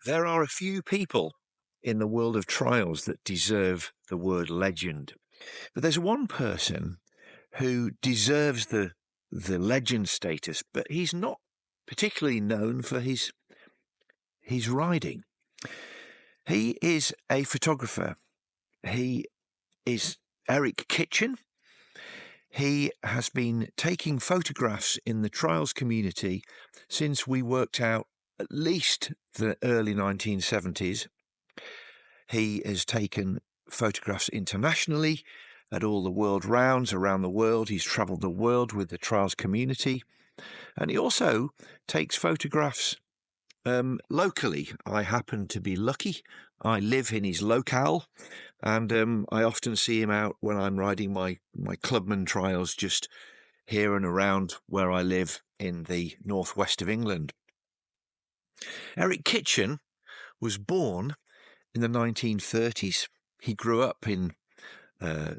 There are a few people in the world of trials that deserve the word legend, but there's one person who deserves the legend status, but he's not particularly known for his riding. He is a photographer. He is Eric Kitchen. He has been taking photographs in the trials community since we worked out at least the early 1970s. He has taken photographs internationally at all the world rounds around the world. He's travelled the world with the trials community. And he also takes photographs locally. I happen to be lucky. I live in his locale, and I often see him out when I'm riding my clubman trials just here and around where I live in the northwest of England. Eric Kitchen was born in the 1930s. He grew up in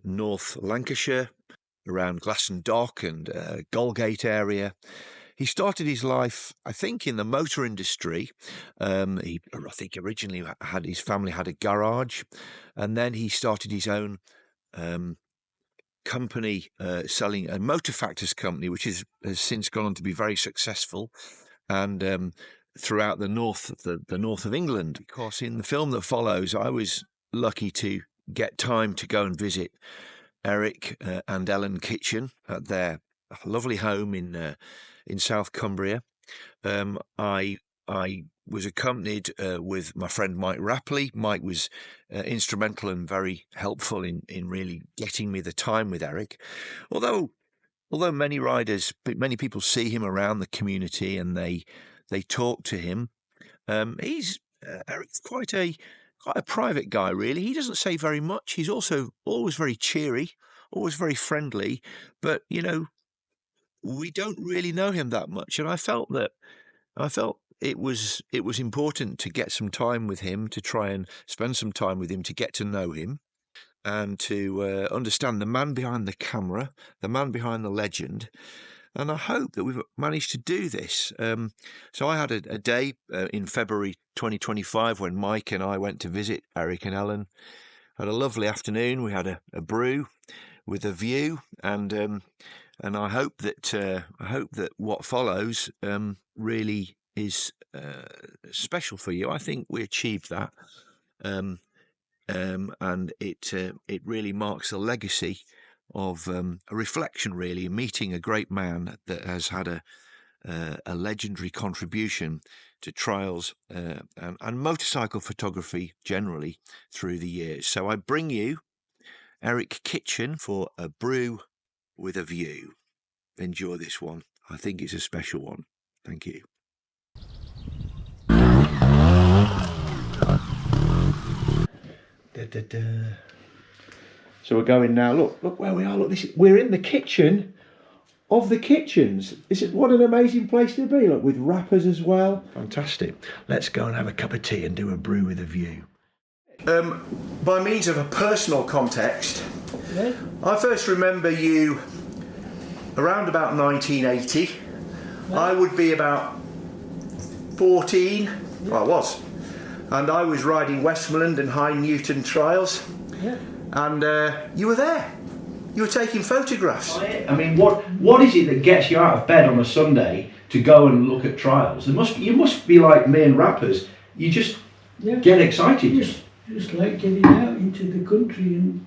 North Lancashire, around Glasson Dock and Golgate area. He started his life, I think, in the motor industry. I think originally his family had a garage, and then he started his own company selling a motor factors company, which has since gone on to be very successful, and throughout the north of England. Because in the film that follows, I was lucky to get time to go and visit Eric and Ellen Kitchen at their lovely home in South Cumbria. I was accompanied with my friend Mike Rapley. Mike was instrumental and very helpful in really getting me the time with Eric. Although many people see him around the community and they talk to him, Eric's quite a private guy, really. He doesn't say very much. He's also always very cheery, always very friendly, but we don't really know him that much, and I felt it was important to get some time with him, to try and spend some time with him, to get to know him, and to understand the man behind the camera, the man behind the legend. And I hope that we've managed to do this. So I had a day in February 2025 when Mike and I went to visit Eric and Ellen. Had a lovely afternoon. We had a brew with a view, and I hope that what follows really is special for you. I think we achieved that, and it really marks a legacy of a reflection, really, meeting a great man that has had a legendary contribution to trials and motorcycle photography generally through the years. So I bring you Eric Kitchen for a brew with a view. Enjoy this one. I think it's a special one. Thank you. Da, da, da. So we're going now. Look where we are. Look, we're in the kitchen of the kitchens. What an amazing place to be. Look, with wrappers as well. Fantastic. Let's go and have a cup of tea and do a brew with a view. By means of a personal context, yeah. I first remember you around about 1980. Yeah. I would be about 14. Yeah. Well, I was. And I was riding Westmoreland and High Newton trials. Yeah. And you were there. You were taking photographs. I mean, what is it that gets you out of bed on a Sunday to go and look at trials? You must be like me and rappers. You just get excited. Just like getting out into the country and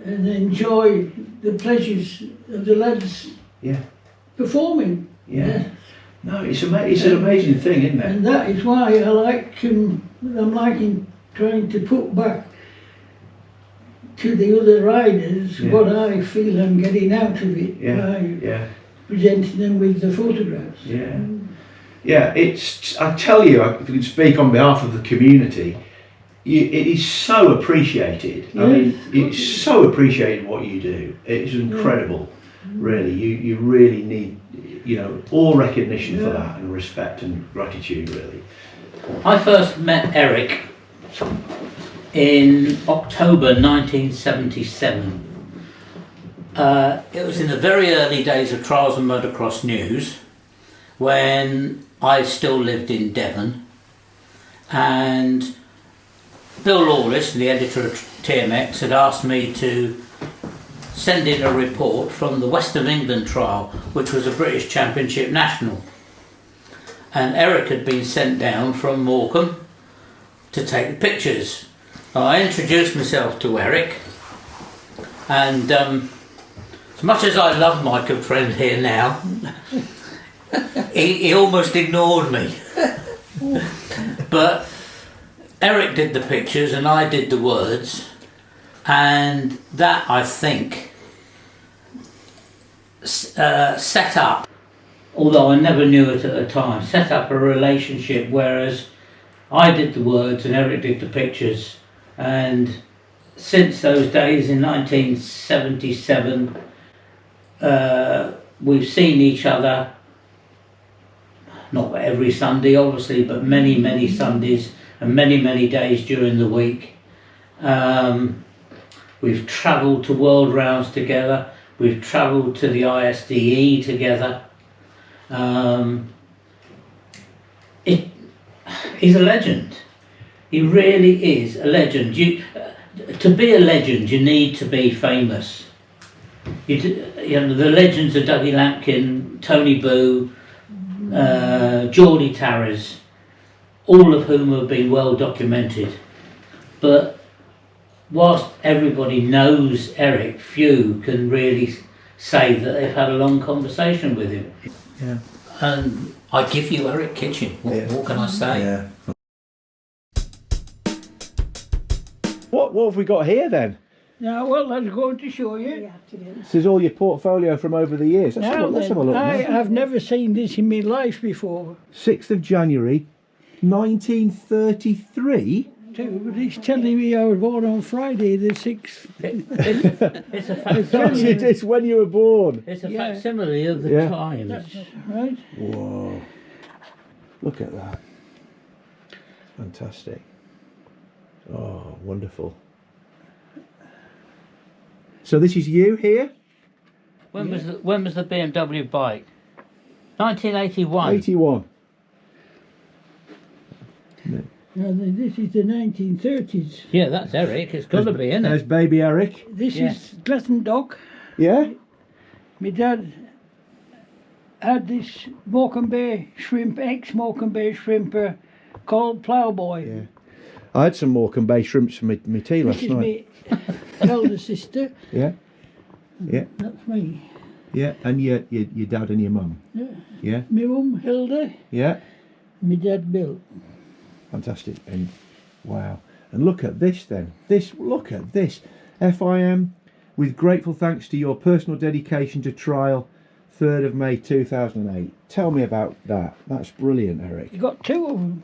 enjoy the pleasures of the lads performing. Yeah. No, it's an amazing thing, isn't it? And that is why I like I'm liking trying to put back to the other riders what I feel I'm getting out of it by presenting them with the photographs. Yeah, I tell you, if I can speak on behalf of the community, it is so appreciated. Yes, I mean, it's so appreciated what you do. It's incredible, really. You really need, all recognition for that, and respect and gratitude, really. I first met Eric in October 1977. It was in the very early days of Trials and Motocross News, when I still lived in Devon, and Bill Lawless, the editor of TMX, had asked me to send in a report from the West of England trial, which was a British Championship national. And Eric had been sent down from Morecambe to take the pictures. I introduced myself to Eric, and as much as I love my good friend here now, he almost ignored me. But Eric did the pictures and I did the words, and that, I think, set up, although I never knew it at the time, set up a relationship, whereas I did the words and Eric did the pictures. And since those days in 1977, we've seen each other, not every Sunday obviously, but many, many Sundays and many, many days during the week. We've travelled to world rounds together. We've travelled to the ISDE together. He's a legend. He really is a legend. To be a legend, you need to be famous. The legends of Dougie Lampkin, Tony Boo, Geordie Tarras, all of whom have been well documented. But whilst everybody knows Eric, few can really say that they've had a long conversation with him. Yeah. And I give you Eric Kitchen. What can I say? Yeah. What have we got here then? Now, well, that's going to show you. This is all your portfolio from over the years. Let's have a look. I've never seen this in my life before. 6th of January, 1933. Too, but it's telling me I was born on Friday the 6th. It's a facsimile. It's when you were born. It's a facsimile of the times. That's right. Whoa. Look at that. Fantastic. Oh, wonderful. So this is you here? When was the BMW bike? 1981. 81. Now, this is the 1930s. Yeah, that's Eric. It's got to be, isn't There's it? baby Eric. This is Glaston Dock. Yeah? My dad had this Morecambe Bay shrimp, ex-Morecambe Bay shrimper called Ploughboy. Yeah. I had some Morecambe Bay shrimps for my tea last This night. is my elder sister. Yeah. Yeah. That's me. Yeah. And your dad and your mum. Yeah. Yeah. My mum, Hilda. Yeah. My dad, Bill. Fantastic. And wow. And look at this then. Look at this. FIM, with grateful thanks to your personal dedication to trial, 3rd of May 2008. Tell me about that. That's brilliant, Eric. You got two of them.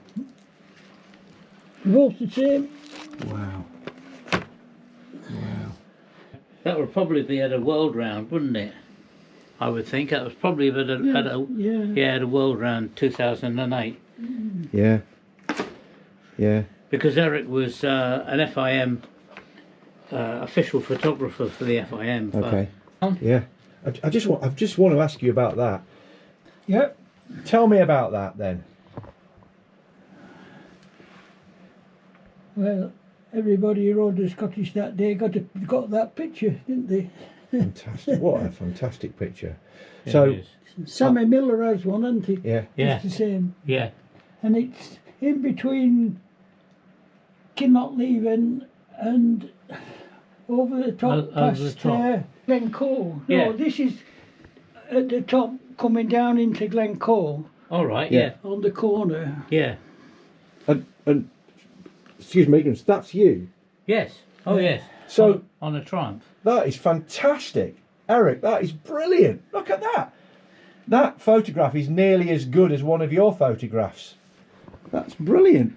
Both the same. Wow. Wow. That would probably be at a world round, wouldn't it? I would think that was probably at a world round 2008. Yeah. Yeah. Because Eric was an FIM official photographer for the FIM. Okay. Yeah. I just want to ask you about that. Yep. Tell me about that then. Well, everybody who rode the Scottish that day got that picture, didn't they? Fantastic. What a fantastic picture. Yeah, So, Sammy Miller has one, hasn't he? yeah. Yeah. It's the same. Yeah. And it's in between Kinlochleven and over the top Over the past top. Glencoe. No, Yeah. this is at the top coming down into Glencoe All right. Yeah. Yeah. on the corner. Yeah. And excuse me, that's you. Yes. Oh yes. So on a Triumph. that is fantastic, Eric. That is brilliant. Look at that. That photograph is nearly as good as one of your photographs. That's brilliant.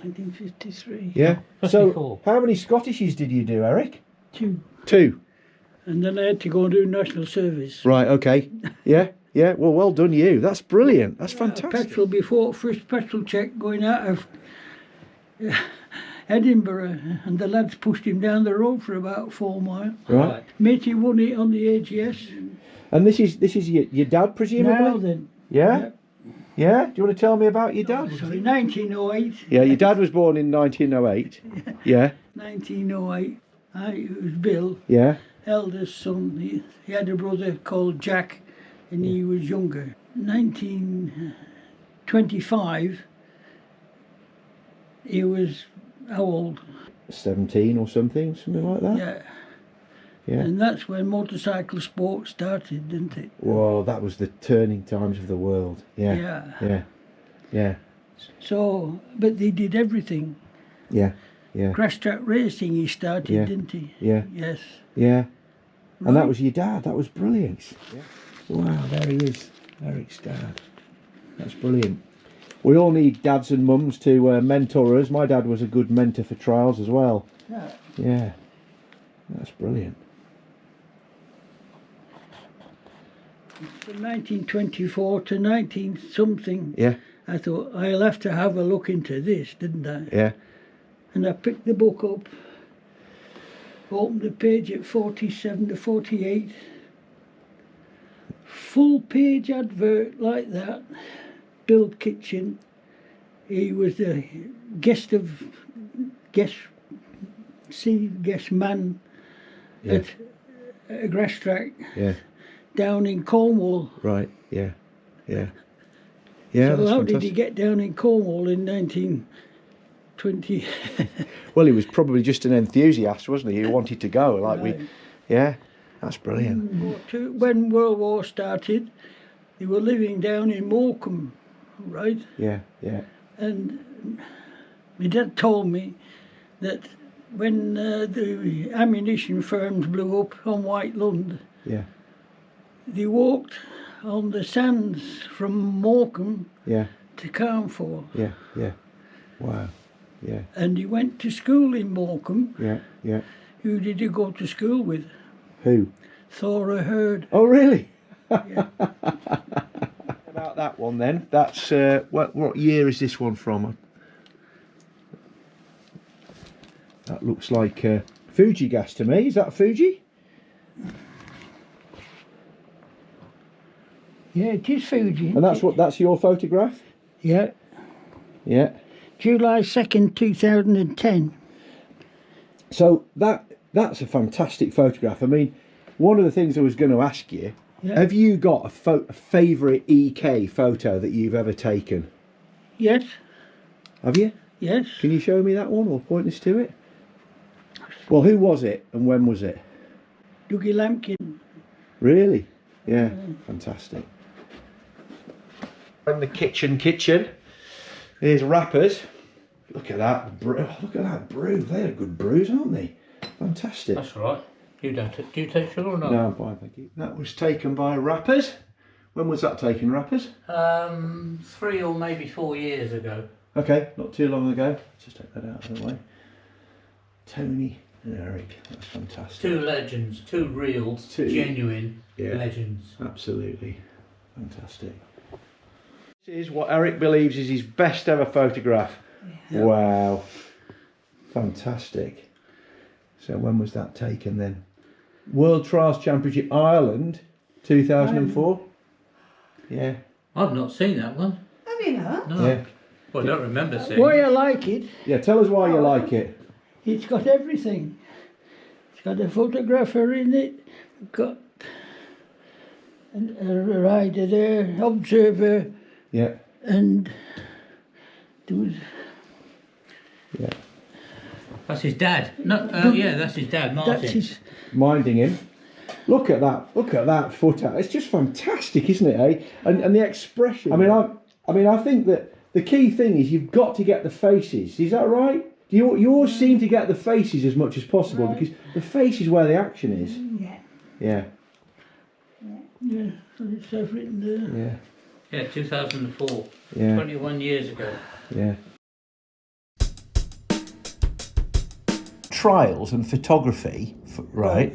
1953. Yeah. So 54. how many Scottishes did you do, Eric? 2. 2. And then I had to go and do national service. Right. Okay. Yeah. Yeah. Well done, you. That's brilliant. That's fantastic. Petrol before first petrol check going out of Edinburgh, and the lads pushed him down the road for about 4 miles. Right. Matey won it on the AGS. And this is your dad, presumably. Now then, Yeah. Yeah? Do you want to tell me about your dad? Sorry, 1908. Yeah, your dad was born in 1908. Yeah. 1908. It was Bill, Yeah. eldest son. He had a brother called Jack, and he was younger. 1925, he was how old? 17 or something like that? Yeah. Yeah. And that's when motorcycle sport started, didn't it? Well, that was the turning times of the world. Yeah. Yeah. Yeah. Yeah. So, but they did everything. Yeah. Yeah. Grass track racing he started, Yeah. didn't he? Yeah. Yes. Yeah. And that Right. was your dad. That was brilliant. Yeah. Wow, there he is. Eric's dad. That's brilliant. We all need dads and mums to mentor us. My dad was a good mentor for trials as well. Yeah. Yeah. That's brilliant. From 1924 to 19 something, Yeah. I thought I'll have to have a look into this, didn't I? Yeah. And I picked the book up, opened the page at 47 to 48. Full page advert like that. Bill Kitchen. He was the guest man Yeah. at a grass track Yeah. down in Cornwall. Right. Yeah. Yeah. Yeah. So That's how did he fantastic. get down in Cornwall in 1920? Well, he was probably just an enthusiast, wasn't he? He wanted to go. Like we. Yeah. That's brilliant. When World War started, they were living down in Morecambe, right? Yeah. Yeah. And my dad told me that when the ammunition firms blew up on White Lund, Yeah. they walked on the sands from Morecambe Yeah. to Carnforth. Yeah. Yeah. Wow. Yeah. And he went to school in Morecambe. Yeah. Yeah. Who did he go to school with? Who? Thora Hurd. Oh, really? Yeah. About that one then. That's what year is this one from? That looks like Fuji gas to me. Is that Fuji? Yeah, it is Fuji. And that's your photograph? Yeah. Yeah. July 2nd, 2010. So that's a fantastic photograph. I mean, one of the things I was going to ask you, have you got a favourite EK photo that you've ever taken? Yes. Have you? Yes. Can you show me that one or point us to it? Well, who was it and when was it? Dougie Lampkin. Really? Yeah, fantastic. In the kitchen. Here's wrappers. Look at that brew. Look at that brew. They're good brews, aren't they? Fantastic. That's all right. You don't. Do you take sugar or not? No, I'm fine, thank you. That was taken by Wrappers. When was that taken, Wrappers? 3 or maybe 4 years ago. Okay, not too long ago. Let's just take that out of the way. Tony and Eric. That's fantastic. 2 legends, 2 real, genuine legends. Absolutely. Fantastic. This is what Eric believes is his best ever photograph. Yeah. Wow. Fantastic. So when was that taken then? World Trials Championship Ireland 2004. Yeah. I've not seen that one. Have you not? No. Yeah. Well, I don't remember seeing Why it. I like it, Yeah, tell us why you like it. it's got everything. It's got a photographer in it, got a rider there, observer, Yeah. and there was Yeah. That's his dad. No, yeah, that's his dad, Martin. that's his. Minding him. Look at that foot out. It's just fantastic, isn't it, eh? And the expression. I mean I think that the key thing is you've got to get the faces. Is that right? You always seem to get the faces as much as possible because the face is where the action is. Yeah. Yeah. Yeah, so it's written there. Yeah. Yeah, 2004. Yeah. 21 years ago. Yeah. Trials and photography, right?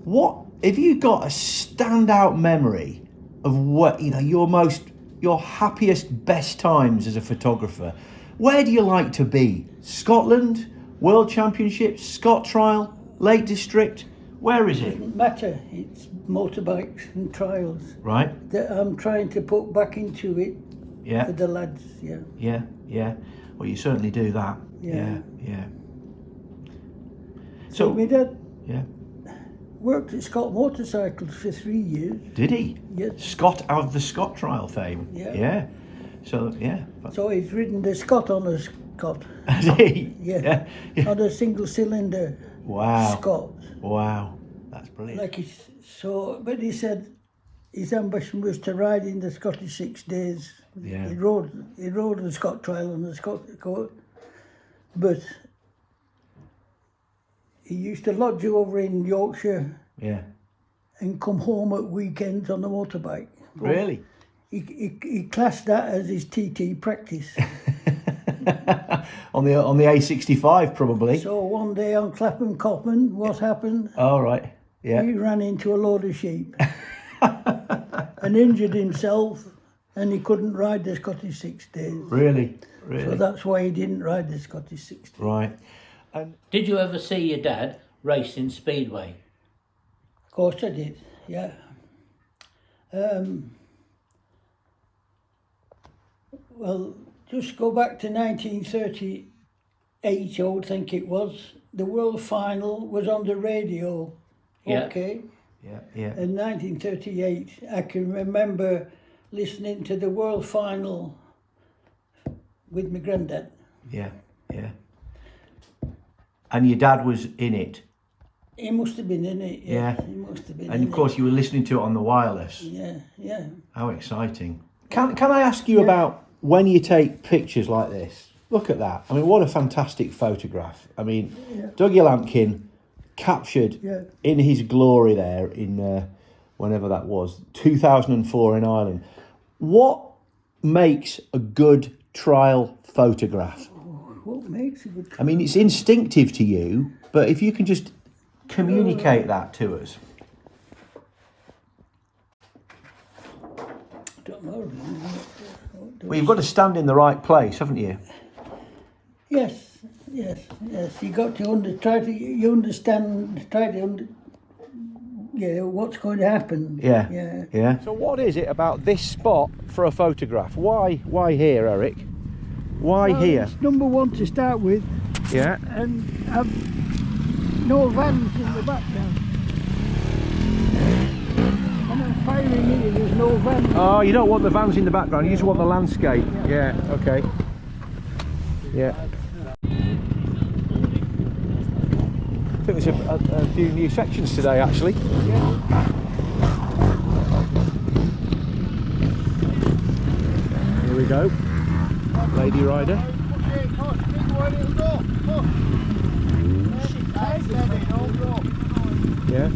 What have you got a standout memory of what your happiest, best times as a photographer? Where do you like to be? Scotland, World Championships, Scott Trial, Lake District? Where is it? Doesn't matter. It's motorbikes and trials Right. that I'm trying to put back into it Yeah. for the lads. Yeah. Yeah. Yeah. Well, you certainly do that. Yeah. Yeah. So my dad Yeah. worked at Scott Motorcycles for 3 years. Did he? Yes. Scott of the Scott trial fame. Yeah. Yeah. So yeah. So he's ridden the Scott on a Scott. Has he? Yeah. Yeah. On a single cylinder Wow. Scott. Wow. That's brilliant. Like but he said his ambition was to ride in the Scottish 6 days. Yeah. He rode the Scott trial on the Scott court, but he used to lodge over in Yorkshire Yeah. and come home at weekends on the motorbike. Really? He classed that as his TT practice. on the A65 probably. So one day on Clapham Common, what happened? All right. Yeah. He ran into a load of sheep and injured himself, and he couldn't ride the Scottish 6 days. Really. So Really. that's why he didn't ride the Scottish 6 days. Right. And Did you ever see your dad race in Speedway? Of course I did, yeah. Well, just go back to 1938, I would think it was. The world final was on the radio, Yeah. okay? yeah. Yeah. In 1938, I can remember listening to the world final with my granddad. Yeah. Yeah. And your dad was in it. He must have been in it, Yeah. He must have been And in of course, you were listening to it on the wireless. it. Yeah, yeah. How exciting! Can I ask you about when you take pictures like this? Look at that! I mean, what a fantastic photograph! I mean, Yeah. Dougie Lampkin captured Yeah. in his glory there in whenever that was, 2004 in Ireland. What makes a good trial photograph? What makes a good I mean, it's instinctive to you, but if you can just communicate that to us. don't know. Well, you've got to stand in the right place, haven't you? Yes, yes, yes. You got to understand, what's going to happen. Yeah. Yeah. Yeah. So what is it about this spot for a photograph? Why here, Eric? Why Well, here? it's number one to start with, Yeah. and have no vans in the background. When I'm firing here, there's no vans. Oh, you don't want the vans in the background, you just want the landscape. Yeah, okay. Yeah. I think there's a few new sections today, actually. Here we go. Lady Rider. Yeah.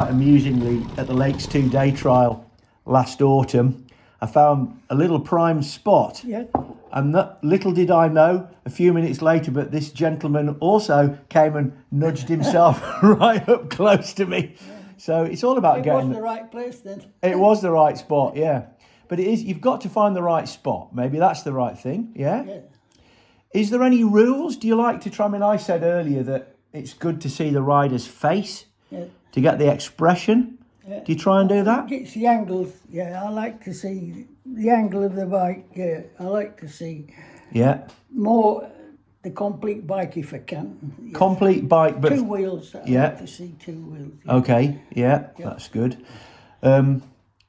Amusingly, at the Lakes 2-day trial last autumn, I found a little prime spot. Yeah. And little did I know, a few minutes later, but this gentleman also came and nudged himself right up close to me. So it's all about It getting... was the right place then. It was the right spot, yeah. But you've got to find the right spot. Maybe that's the right thing, yeah? Yeah. Is there any rules? Do you like to try? I mean, I said earlier that it's good to see the rider's face Yeah. to get the expression. Yeah. Do you try and do that? It's the angles, yeah. I like to see the angle of the bike, yeah. I like to see Yeah. more the complete bike if I can. Yeah. Complete bike, but... 2 wheels, I Yeah. like to see 2 wheels. Yeah. Okay, yeah, that's good.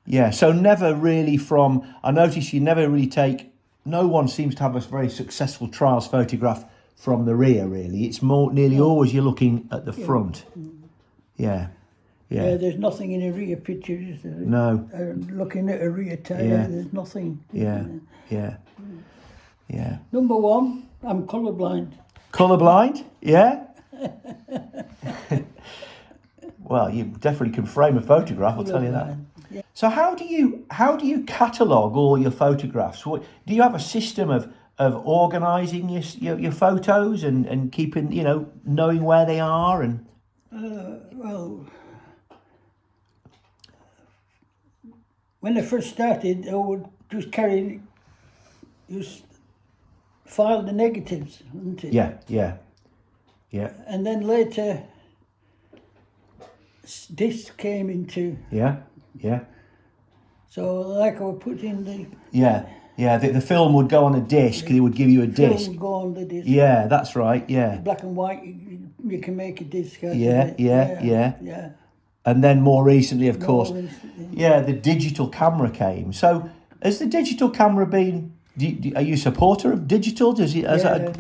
Yeah, so never really from... I notice you never really take... No one seems to have a very successful trials photograph from the rear, really. It's more nearly always you're looking at the front. Yeah, Yeah, yeah. there's nothing in a rear picture, is there? No, Looking at a rear tyre, Yeah. there's nothing. yeah, yeah, yeah. Number one, I'm colourblind. Colourblind? Yeah? Well, you definitely can frame a photograph, I'll tell you that. Colourblind, yeah. So how do you catalogue all your photographs? Do you have a system of organising your photos and keeping, knowing where they are and... Well, when I first started, I would just carry just file the negatives, isn't it? Yeah, yeah, yeah, And then later, discs came into. yeah, yeah, So like I would put in the yeah, yeah. The film would go on a disc, and it would give you a film disc. would go on the disc. Yeah, that's right. Yeah, Black and white, you can make a disc out yeah, of it. yeah. Yeah. And then more recently, of course, recently. yeah, the digital camera came. So, has the digital camera been? Are you a supporter of digital? Does it?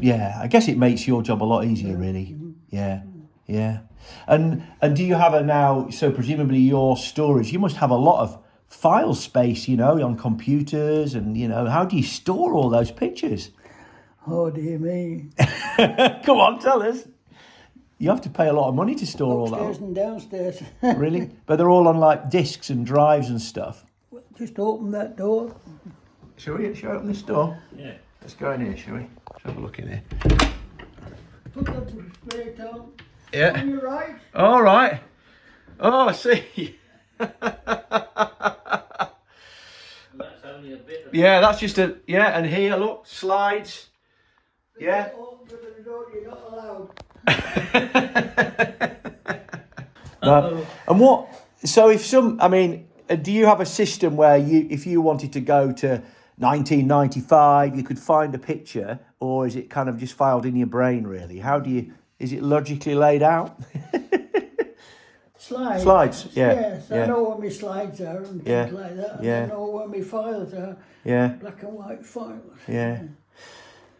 Yeah, I guess it makes your job a lot easier, really. Yeah, yeah. And do you have a now? So presumably your storage, you must have a lot of file space, you know, on computers, and you know, how do you store all those pictures? Oh dear me. Come on, tell us. You have to pay a lot of money to store all Upstairs that. and downstairs. Really? But they're all on like discs and drives and stuff. Just open that door. Shall we open this door? Yeah. Let's go in here, shall we? Let's have a look in here. Put that straight on. Yeah. On your right. All right. Oh, I see. That's only a bit of Yeah, that's just a, yeah, and here, look, slides. Yeah. Open the door, you're not allowed. And what, so if some, I mean, do you have a system where you, if you wanted to go to 1995, you could find a picture, or is it kind of just filed in your brain, really? How do you, is it logically laid out? Slides. Slides, yeah. Yes, yeah. I know where my slides are and Yeah, things like that. And yeah. I know where my files are. Yeah, Black and white files. yeah.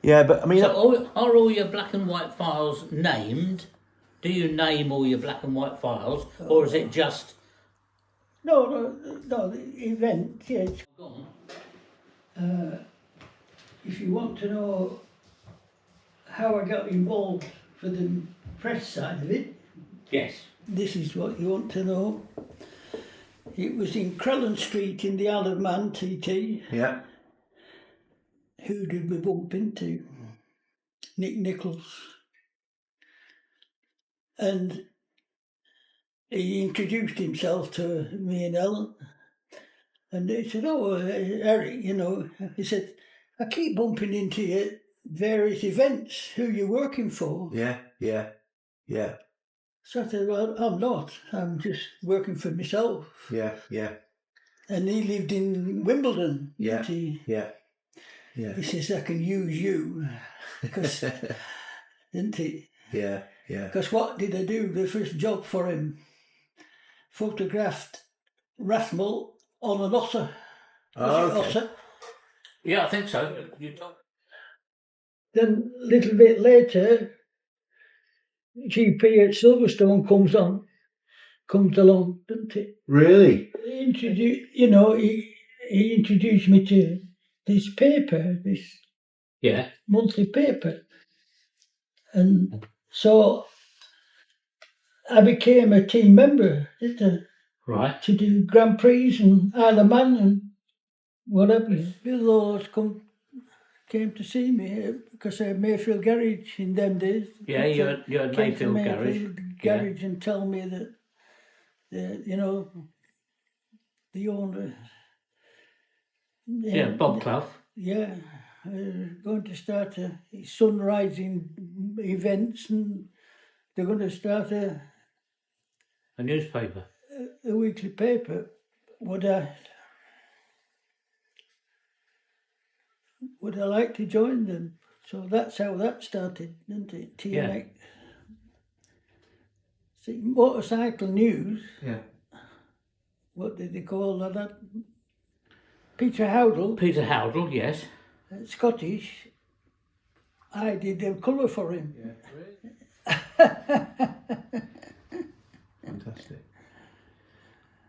Yeah, but I mean, So are all your black and white files named? Do you name all your black and white files, or is it just? No, the event, yes. Go on. If you want to know how I got involved for the press side of it, Yes. this is what you want to know. It was in Crellon Street in the Isle of Man, TT. yeah, Who did we bump into? Nick Nichols. And he introduced himself to me and Ellen. And he said, oh, Eric, you know, he said, I keep bumping into you at various events. Who you working for? yeah, yeah, yeah, So I said, well, I'm not. I'm just working for myself. yeah, yeah, And he lived in Wimbledon. Yeah. didn't he? yeah, yeah, He says, I can use you. Because, didn't he? yeah, yeah. Because what did I do? The first job for him, photographed Rathmel on an otter. Was it Okay. otter? Yeah, I think so. You don't. Then a little bit later, GP at Silverstone comes along, doesn't he? Really? He introduced me to this paper, this Yeah. monthly paper. And so I became a team member, didn't I? Right. To do Grand Prix and Isle of Man and whatever. Bill Laws came to see me because I had Mayfield Garage in them days. Yeah, you had Came to Mayfield Garage. Garage and tell me that, the owner. Yeah, Bob Clough. Yeah, going to start sunrising events, and they're going to start A newspaper. a weekly paper. Would I like to join them? So that's how that started, didn't it? TMX. Yeah. See, Motorcycle News. Yeah. What did they call that? Peter Howdle, Peter Howdle, yes. Scottish. I did the colour for him. Yeah. Fantastic.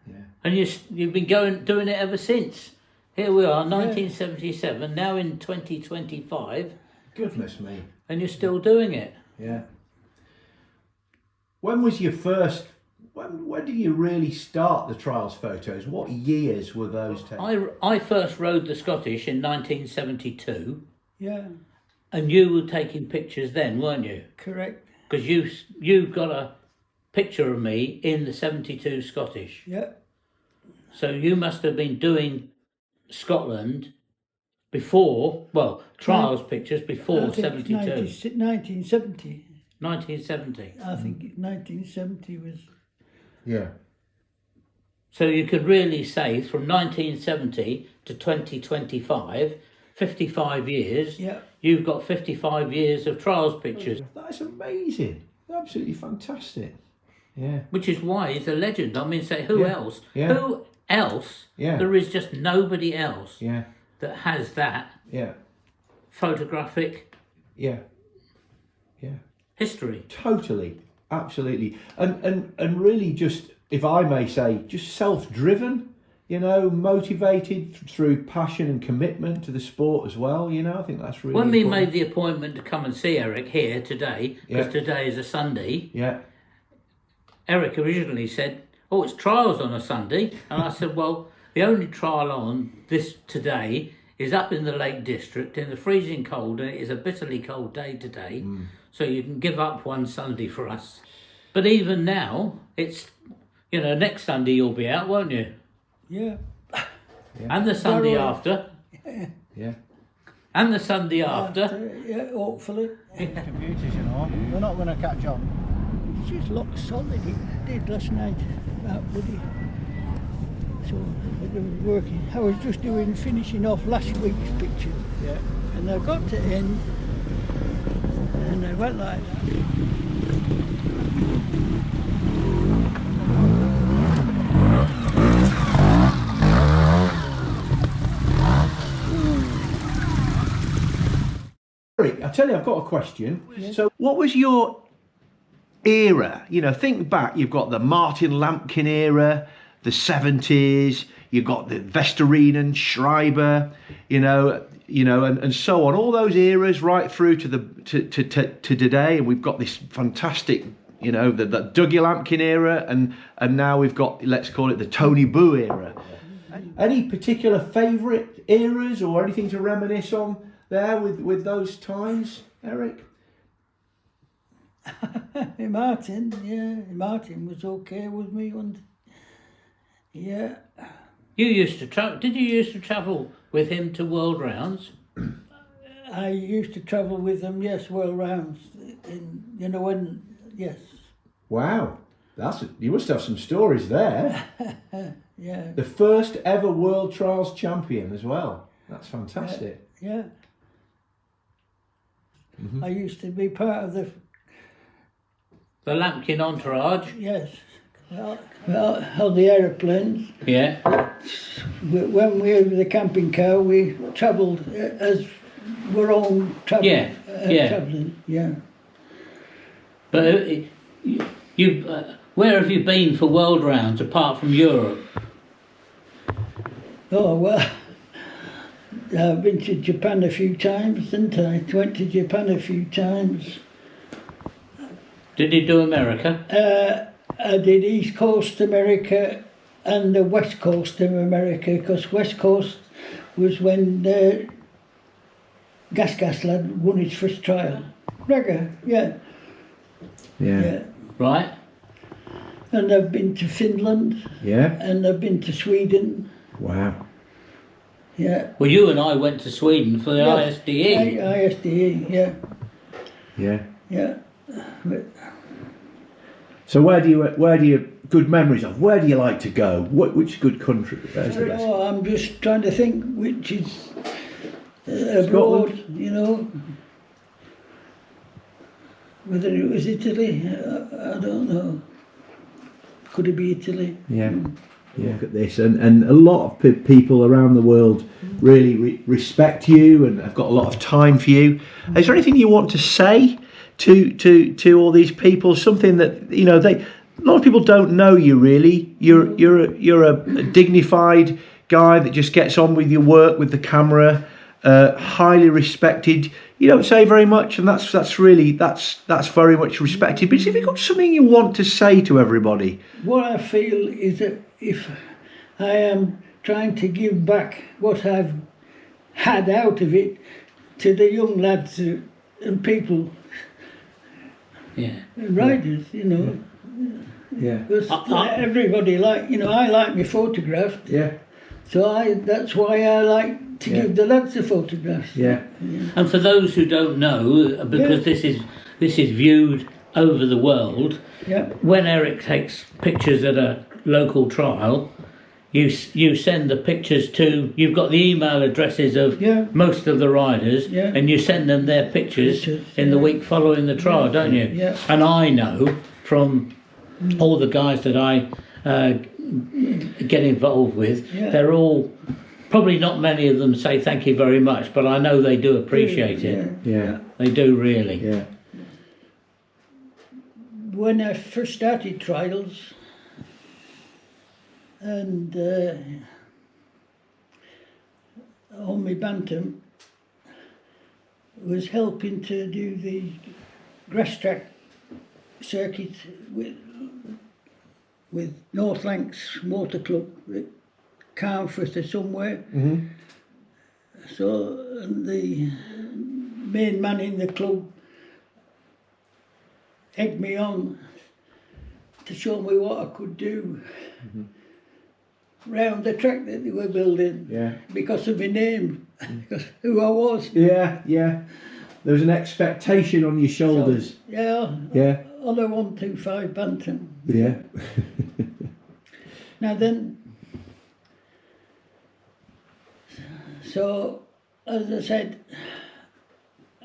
Yeah. And you've been doing it ever since. Here we are, 1977, now in 2025, Goodness me. and you're still doing it. Yeah. When was your first? When did you really start the trials photos? What years were those taken? I first rode the Scottish in 1972, Yeah, and you were taking pictures then, weren't you? correct. Because you got a picture of me in the 72 Scottish. Yeah, So you must have been doing Scotland before, well, trials pictures before I think 72. 1970. 1970. I think 1970 was. Yeah. So you could really say from 1970 to 2025, 55 years, Yeah. you've got 55 years of trials pictures, That's amazing. Absolutely fantastic. Yeah. which is why he's a legend. I mean, say, who Yeah. else? Yeah. Who else? Yeah. There is just nobody else Yeah. that has that Yeah. photographic Yeah. Yeah. history. Totally. Absolutely. And really just, if I may say, just self-driven, you know, motivated through passion and commitment to the sport as well, you know. I think that's really When we important. made the appointment to come and see Eric here today, because Yeah. today is a Sunday, Yeah. Eric originally said, "Oh, it's trials on a Sunday," and I said, "Well, the only trial on this today is up in the Lake District in the freezing cold, and it is a bitterly cold day today, so you can give up one Sunday for us." But even now, it's, you know, next Sunday you'll be out, won't you? Yeah. And the Sunday Right. after, Yeah. and the Sunday after. Yeah, hopefully. Computers, you know, they're not going to catch on. It just looked solid. It did last night. That bloody. So it was working. I was just finishing off last week's picture. Yeah. And I got to end, and I went like that. Eric, I tell you, I've got a question. So, what was your era? You know, think back. You've got the Martin Lampkin era, the 70s. You've got the Vestorinen, Schreiber, and so on. All those eras, right through to to today. And we've got this fantastic, the Dougie Lampkin era, and now we've got, let's call it, the Tony Boo era. Any particular favourite eras or anything to reminisce on there with those times, Eric? Martin was okay with me, and yeah. You used to travel. Did you used to travel with him to world rounds? I used to travel with them, yes, world rounds, yes. Wow, you must have some stories there. Yeah. The first ever World Trials champion as well. That's fantastic. Yeah. Mm-hmm. I used to be part of the The Lampkin entourage. yes, on the aeroplanes. Yeah. When we were the camping car, we travelled as we're all travelling. Yeah, Travelling, yeah. But you, where have you been for world rounds apart from Europe? Oh well, I've been to Japan a few times, didn't I? Went to Japan a few times. Did you do America? I did East Coast America and the West Coast of America, because West Coast was when Gas lad won his first trial. Ragga, yeah. Yeah. Right. And I've been to Finland. Yeah. And I've been to Sweden. Wow. Yeah. Well, you and I went to Sweden for the Yes, ISDE. ISDE, yeah. Yeah. Yeah. But So where do you good memories of? Where do you like to go? Which good country? Where's the best? I'm just trying to think which is abroad, Whether it was Italy, I don't know. Could it be Italy? Yeah. Yeah. Look at this, and a lot of people around the world really respect you and have got a lot of time for you. Is there anything you want to say to all these people? Something that a lot of people don't know you really. You're a dignified guy that just gets on with your work with the camera. Highly respected. You don't say very much, and that's very much respected. But have you got something you want to say to everybody? What I feel is that if I am trying to give back what I've had out of it to the young lads and people, riders, Yeah. because everybody I like me photographed. Yeah. So that's why I like to give the lads the photographs. Yeah. And for those who don't know, because this is viewed over the world, Yeah. when Eric takes pictures at a local trial, you send the pictures to. You've got the email addresses of most of the riders, and you send them their pictures in the week following the trial, don't you? Yeah. And I know from all the guys that I get involved with, they're all. Probably not many of them say thank you very much, but I know they do appreciate it. Yeah. They do really. Yeah. When I first started trials, and on my bantam, was helping to do the grass track circuit with North Lancs Motor Club at Carnforth or somewhere. So and the main man in the club egged me on to show me what I could do round the track that they were building. Yeah. Because of my name, because who I was. Yeah. Yeah. There was an expectation on your shoulders. So, yeah. Yeah. On a 125 bantam. Yeah. Now then, so as I said,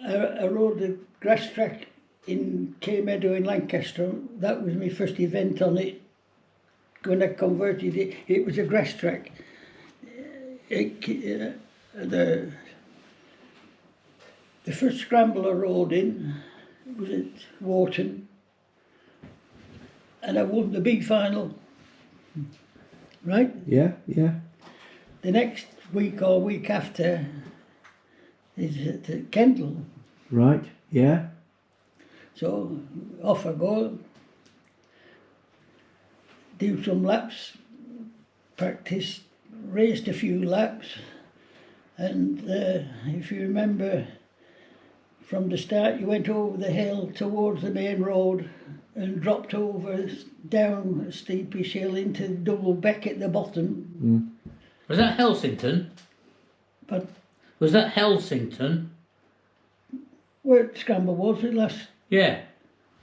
I rode the grass track in K Meadow in Lancaster. That was my first event on it. When I converted it, it was a grass track. The first scramble I rode in was at Wharton, and I won the big final. Right? Yeah. Yeah. The next week or week after is at Kendal. Right. Yeah. So off I go, do some laps, practice, raced a few laps, and if you remember from the start, you went over the hill towards the main road and dropped over down a steepish hill into double beck at the bottom. Was that Helsington? But Was that Helsington? where Scramble was, it last Yeah.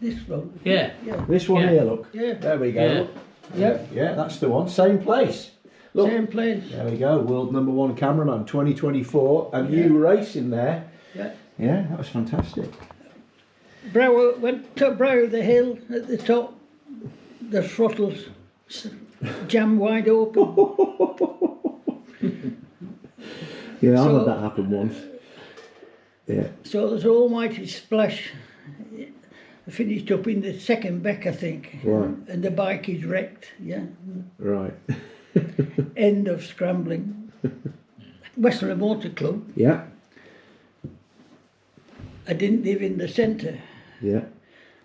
this road. Yeah. Yeah. This one Yeah. here, look. Yeah. There we go. Yeah. Look. Yeah. Yeah, that's the one. Same place. Look. Same place. There we go. World #1 cameraman 2024. And you racing there. Yeah. Yeah, that was fantastic. Brow went to brow of the hill at the top. The throttles jammed wide open. Yeah, I've So- had that happen once. Yeah. So there's an almighty splash. I finished up in the second beck, I think. Right. And the bike is wrecked. Yeah. Right. End of scrambling. Western Motor Club. Yeah. I didn't live in the centre. Yeah.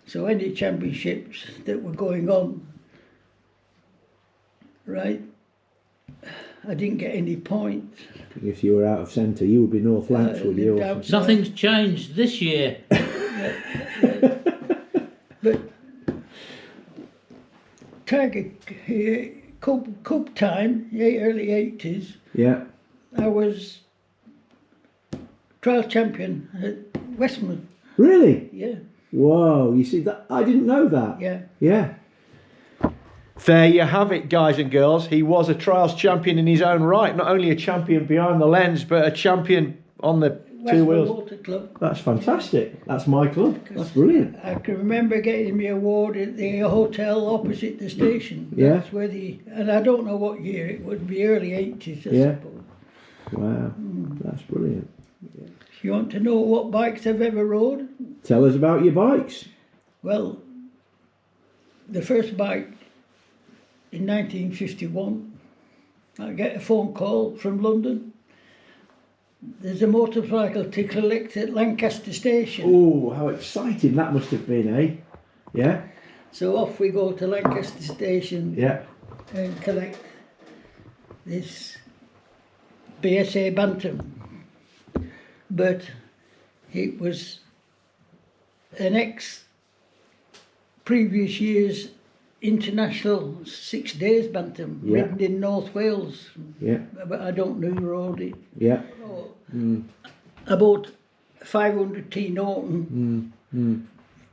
So any championships that were going on, right, I didn't get any points. If you were out of centre, you would be North Lancs, would you? down south. Nothing's changed this year. But Tiger Cup time, early 80s, Yeah. I was trial champion at Westmouth. Really? Yeah, Whoa, you see that? I didn't know that. yeah. Yeah. There you have it, guys and girls. He was a trials champion in his own right. Not only a champion behind the lens, but a champion on the two Westmouth wheels. Motor Club. That's fantastic. That's my club. That's brilliant. I can remember getting my award at the hotel opposite the station. Yeah. That's where and I don't know what year, it would be early 80s, I Yeah. suppose. Wow, that's brilliant. If you want to know what bikes I've ever rode, Tell us about your bikes. well, the first bike in 1951, I get a phone call from London. There's a motorcycle to collect at Lancaster Station. Oh, how exciting that must have been, eh? Yeah? So off we go to Lancaster Station Yeah. and collect this BSA Bantam. But it was an previous year's international 6 days bantam Yeah. ridden in North Wales, Yeah. but I don't know who rode it. Yeah. I bought 500 T Norton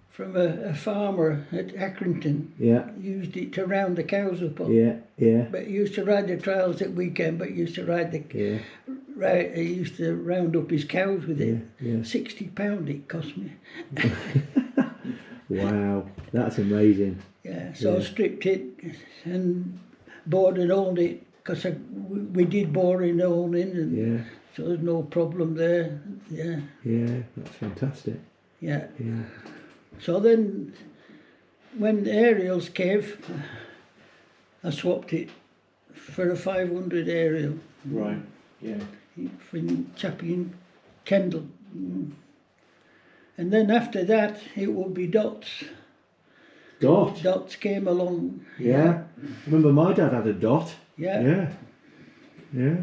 from a farmer at Accrington. Yeah. Used it to round the cows up on. Yeah. Yeah. But used to ride the trials at weekend, but used to ride the Yeah. he used to round up his cows with it. Yeah. £60 it cost me. Wow, that's amazing. Yeah, so I stripped it and bored and owned it because we did boring and owning, and Yeah. so there's no problem there. Yeah, Yeah, that's fantastic. yeah. Yeah. So then, when the aerials came, I swapped it for a 500 aerial Right. Yeah. from Chappie in Kendal. And then after that, it would be dots. Dot. Dots came along. Yeah. Remember my dad had a dot. Yeah. Yeah. Yeah.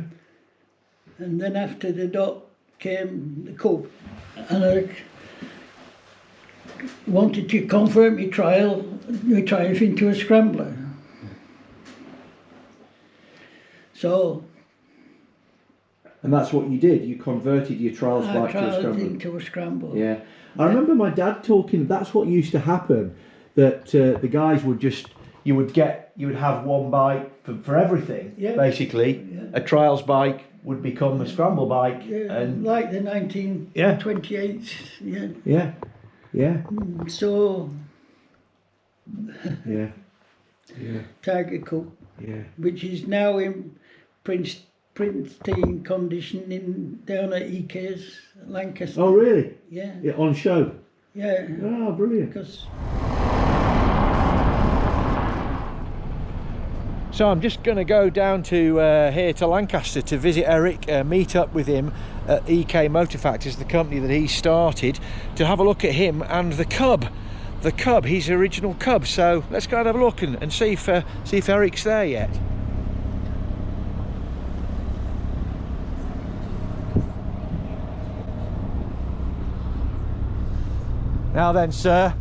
And then after the dot came the cub. And I wanted to convert my triumph into a scrambler. And So that's what you did. You converted your trials I bike to a trialled scrambler. into a scramble. Yeah. I remember my dad talking. That's what used to happen. That the guys would just. You would have one bike for everything. Yeah. Basically, Yeah. a trials bike would become a scramble bike. Yeah, And like the 1928. Yeah. yeah. Yeah. So Yeah. Yeah. Tiger Cup, Yeah. which is now in pristine condition down at EK's Lancaster. Oh really? Yeah, Yeah. On show. yeah. Oh, brilliant. Because So I'm just going to go down to here to Lancaster to visit Eric, meet up with him at EK Motor Factors, the company that he started, to have a look at him and the Cub, his original Cub. So let's go and have a look and see if Eric's there yet. Now then, sir,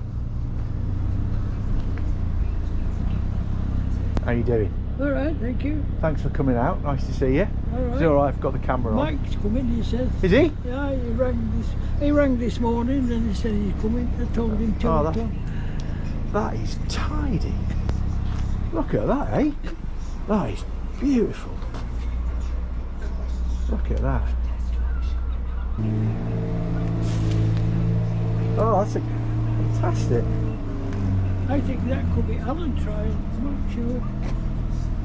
how you doing? all right, thank you. Thanks for coming out. Nice to see you. All right. Is it all right? I've got the camera on. Mike's coming. He says. Is he? Yeah, he rang this morning and he said he's coming. I told him 2 Oh, o'clock. that is tidy. Look at that, eh? That is beautiful. Look at that. Oh, that's fantastic. I think that could be Alan trying. I'm not sure.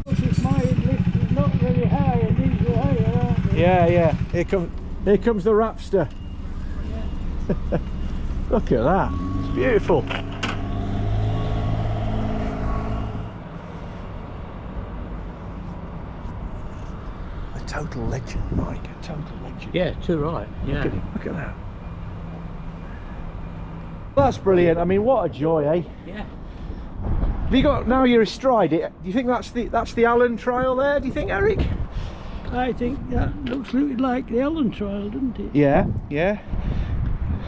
Because my lift is not very high and these are higher, aren't they? Yeah. Here comes the Rapster. Look at that. It's beautiful. A total legend, Mike. A total legend. Yeah, too right. Look Yeah. at him. Look at that. That's brilliant. I mean, what a joy, eh? Yeah. Have you got, now you're astride it, do you think that's the Allen trial there, do you think, Eric? I think that looks like the Ellen trial, doesn't it? Yeah.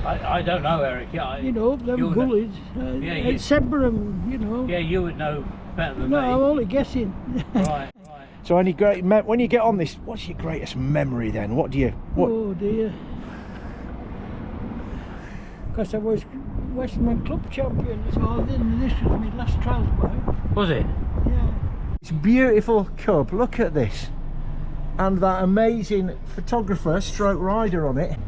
I don't know, Eric. Yeah. You know, them you would- gullies. Yeah, It's Sebrum, you know. Yeah, you would know better than No, me. I'm only guessing. Right. So when you get on this, what's your greatest memory then? What? Oh dear. Because I was Westman Club champion, so then this was my last trials bike. Was it? Yeah. It's a beautiful Cub, look at this. And that amazing photographer stroke rider on it.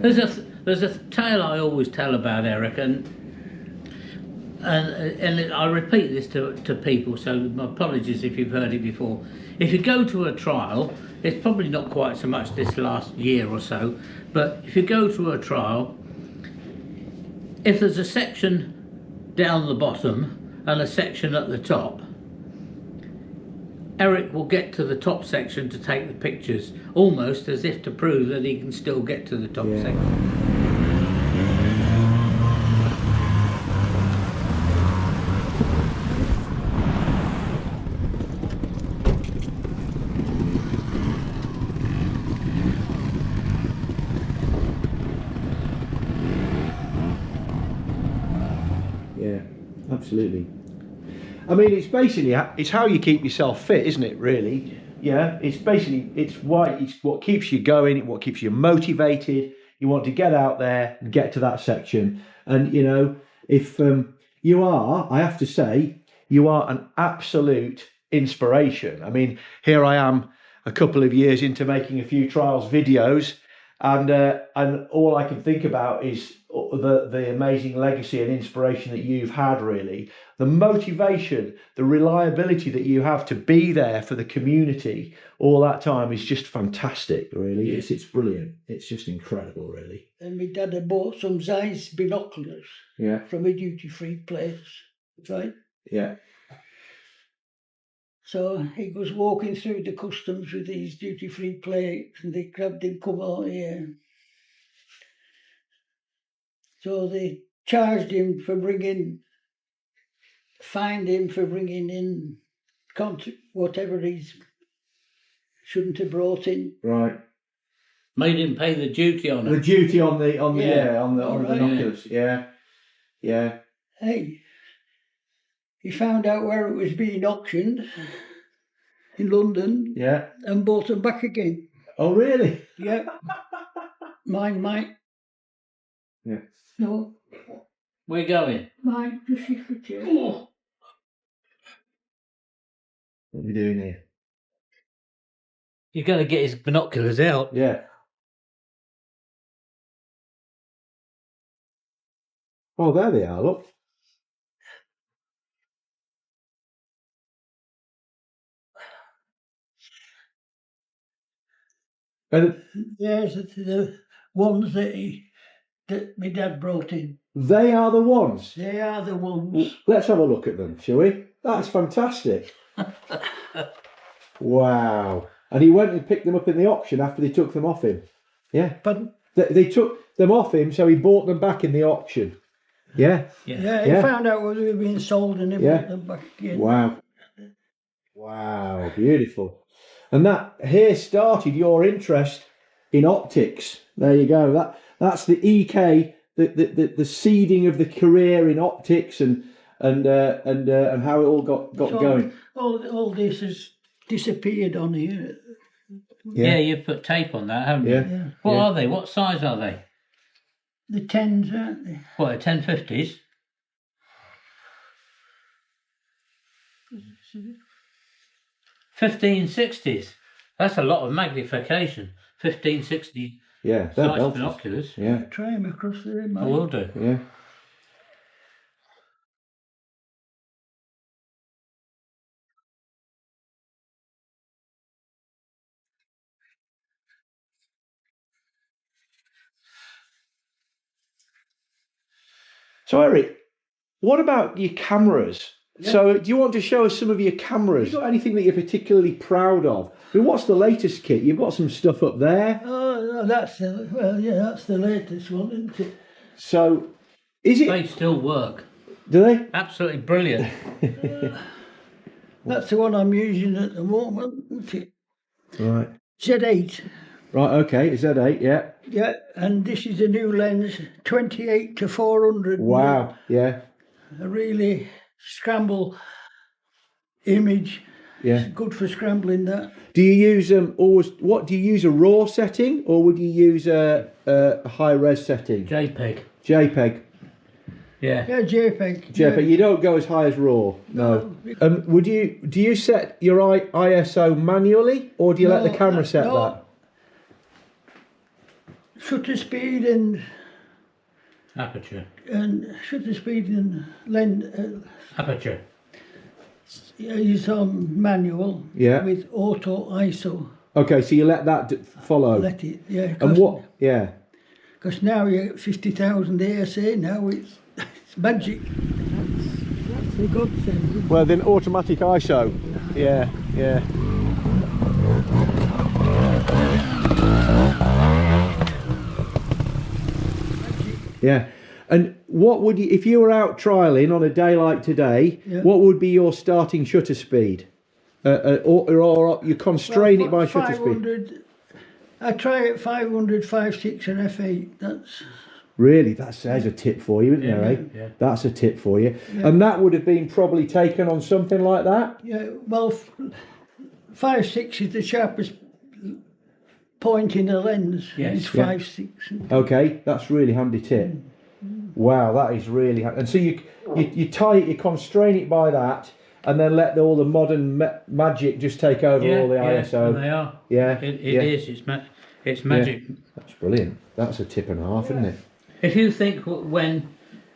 There's a tale I always tell about Eric, and I repeat this to people, so my apologies if you've heard it before. If you go to a trial, it's probably not quite so much this last year or so, but if you go to a trial, if there's a section down the bottom and a section at the top, Eric will get to the top section to take the pictures, almost as if to prove that he can still get to the top section. absolutely. I mean, it's basically, it's how you keep yourself fit, isn't it, really? Yeah, it's basically, it's what keeps you going, what keeps you motivated. You want to get out there and get to that section. And, you know, if you are, I have to say, you are an absolute inspiration. I mean, here I am a couple of years into making a few trials videos, and all I can think about is the amazing legacy and inspiration that you've had, really. The motivation, the reliability that you have to be there for the community all that time is just fantastic, really. Yeah. It's brilliant. It's just incredible, really. And my dad had bought some Zeiss binoculars Yeah, from a duty-free place, right? yeah. So he was walking through the customs with these duty-free plates, and they grabbed him, come out here. So they charged him for fined him for bringing in whatever he shouldn't have brought in. Right. Made him pay the duty on The it. duty on the Yeah. on the Right. binoculars. Yeah, yeah. Hey, he found out where it was being auctioned in London Yeah. and bought them back again. Oh, really? Yeah. Mine might. Yeah. No, We're going. mine, just shift the chair. Oh. What are we doing here? You're going to get his binoculars out. Yeah. Oh, there they are. Look. And There's the ones that my dad brought in. they are the ones. They are the ones. Let's have a look at them, shall we? That's fantastic. Wow. And he went and picked them up in the auction after they took them off him. Yeah. But They took them off him, so he bought them back in the auction. Yeah. yeah, he Yeah. found out what they were being sold and he Yeah. bought them back again. Wow. Wow. Beautiful. And that here started your interest in optics. There you go. That's the EK, the seeding of the career in optics and how it all got So going. all this has disappeared on here. Yeah, you put tape on that, haven't you? Yeah. Yeah. What Yeah. are they? What size are they? The 10s, aren't they? What, 1050s? 1560s. That's a lot of magnification. 1560 Yeah. They're size belters. binoculars. Yeah. Try them across there, I mate. will do. Yeah. So Eric, what about your cameras? Yeah. So do you want to show us some of your cameras? Have you got anything that you're particularly proud of? I mean, what's the latest kit? You've got some stuff up there. Oh, that's the latest one, isn't it? So is it, They still work. do they? Absolutely brilliant. That's the one I'm using at the moment, isn't it? Right. Z8. Right, okay, Z8, yeah. Yeah, and this is a new lens, 28 to 400. Wow, yeah, A really scramble image. yeah. It's good for scrambling that. Do you use always, what do you use, a RAW setting or would you use a high res setting? JPEG. JPEG. Yeah. Yeah, JPEG. JPEG, you don't go as high as RAW, no. Do you set your ISO manually or do you let the camera set that? Shutter speed and Aperture. shutter speed and lens. Aperture. Is on manual. Yeah. With auto ISO. Okay, so you let that follow. Let it. Yeah. And what? Yeah. Because now you get 50,000 ASA. Now it's magic. That's the godsend. Well, then automatic ISO. Yeah, yeah. Yeah. And what would you, if you were out trialing on a day like today, Yeah. what would be your starting shutter speed? Or you constrain it by shutter speed? 500. I try at 500, 5.6 and f8. That's Really, there's a tip for you, isn't there, eh? Yeah. That's a tip for you. And that would have been probably taken on something like that? Yeah, well, 5.6 is the sharpest point in a lens. Yes. It's 5.6. Okay, that's really handy tip. Wow, that is really handy. And so you tie it, you constrain it by that, and then let all the modern magic just take over all the ISO. They are. Yeah, It is. It's magic. Yeah. That's brilliant. That's a tip and a half, isn't it? If you think when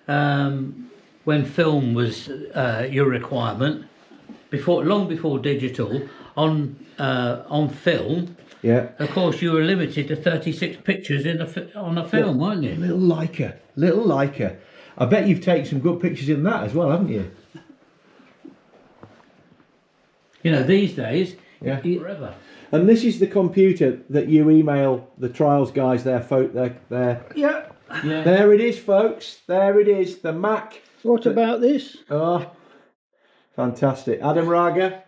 film was your requirement, long before digital, on film, Yeah. of course you were limited to 36 pictures on a film, weren't you? Little Leica. I bet you've taken some good pictures in that as well, haven't you? You know, these days, Yeah. forever. And this is the computer that you email the trials guys there. Yeah. Yeah. There it is, folks. There it is. The Mac. What about this? Oh, fantastic. Adam Raga,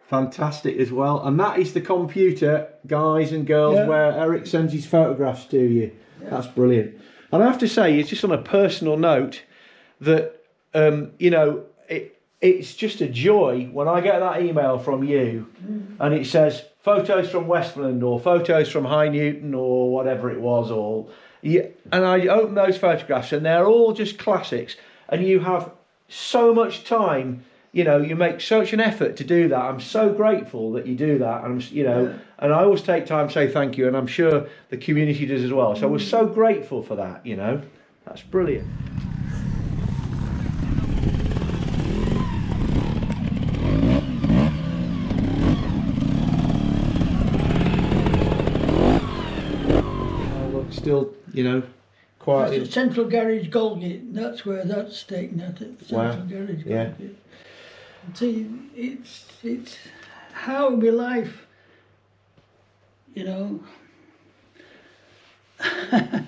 fantastic as well. And that is the computer, guys and girls, where Eric sends his photographs to you. That's brilliant. And I have to say, it's just on a personal note that, you know, it's just a joy when I get that email from you and it says photos from Westmoreland or photos from High Newton or whatever it was, and I open those photographs and they're all just classics, and you have so much time, you know, you make such an effort to do that. I'm so grateful that you do that, and and I always take time to say thank you, and I'm sure the community does as well. So we're so grateful for that, you know. That's brilliant. Still, you know, quite. That's at Central Garage Goldgate. That's where that's taken at it. Central Garage Goldgate. See, it's how my life, you know.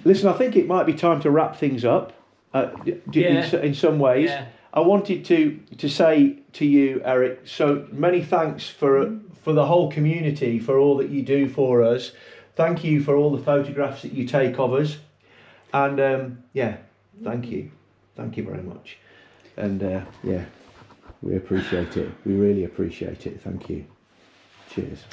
Listen, I think it might be time to wrap things up. In some ways, I wanted to say to you, Eric. So many thanks for the whole community for all that you do for us. Thank you for all the photographs that you take of us, and thank you very much, and we appreciate it. We really appreciate it. Thank you. Cheers.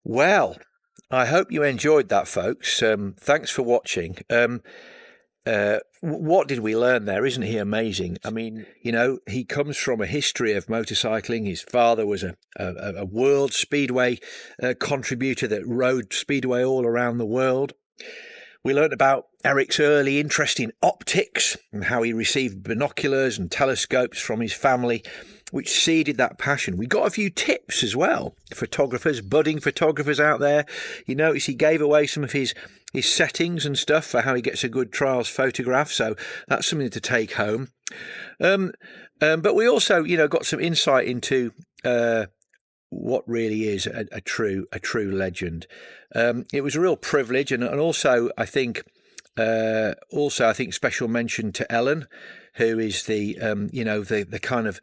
Well, I hope you enjoyed that, folks. Thanks for watching. What did we learn there? Isn't he amazing? I mean, you know, he comes from a history of motorcycling. His father was a world speedway contributor that rode speedway all around the world. We learned about Eric's early interest in optics and how he received binoculars and telescopes from his family, which seeded that passion. We got a few tips as well. Budding photographers out there. You notice he gave away some of his settings and stuff for how he gets a good trials photograph. So that's something to take home. But we also, you know, got some insight into what really is a true legend. It was a real privilege, and also I think special mention to Ellen, who is the kind of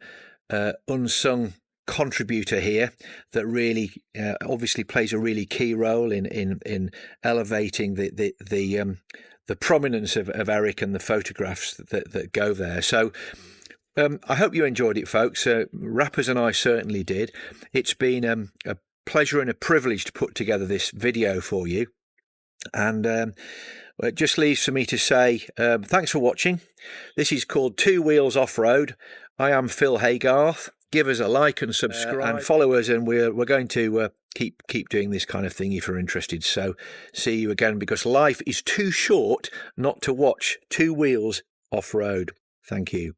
unsung contributor here that really obviously plays a really key role in elevating the prominence of Eric and the photographs that go there. So I hope you enjoyed it, folks. Rappers and I certainly did. It's been a pleasure and a privilege to put together this video for you, and it just leaves for me to say thanks for watching. This is called Two Wheels Off-Road. I am Phil Haygarth. Give us a like and subscribe and follow us, and we're going to keep doing this kind of thing if you're interested. So see you again, because life is too short not to watch Two Wheels Off-Road. Thank you.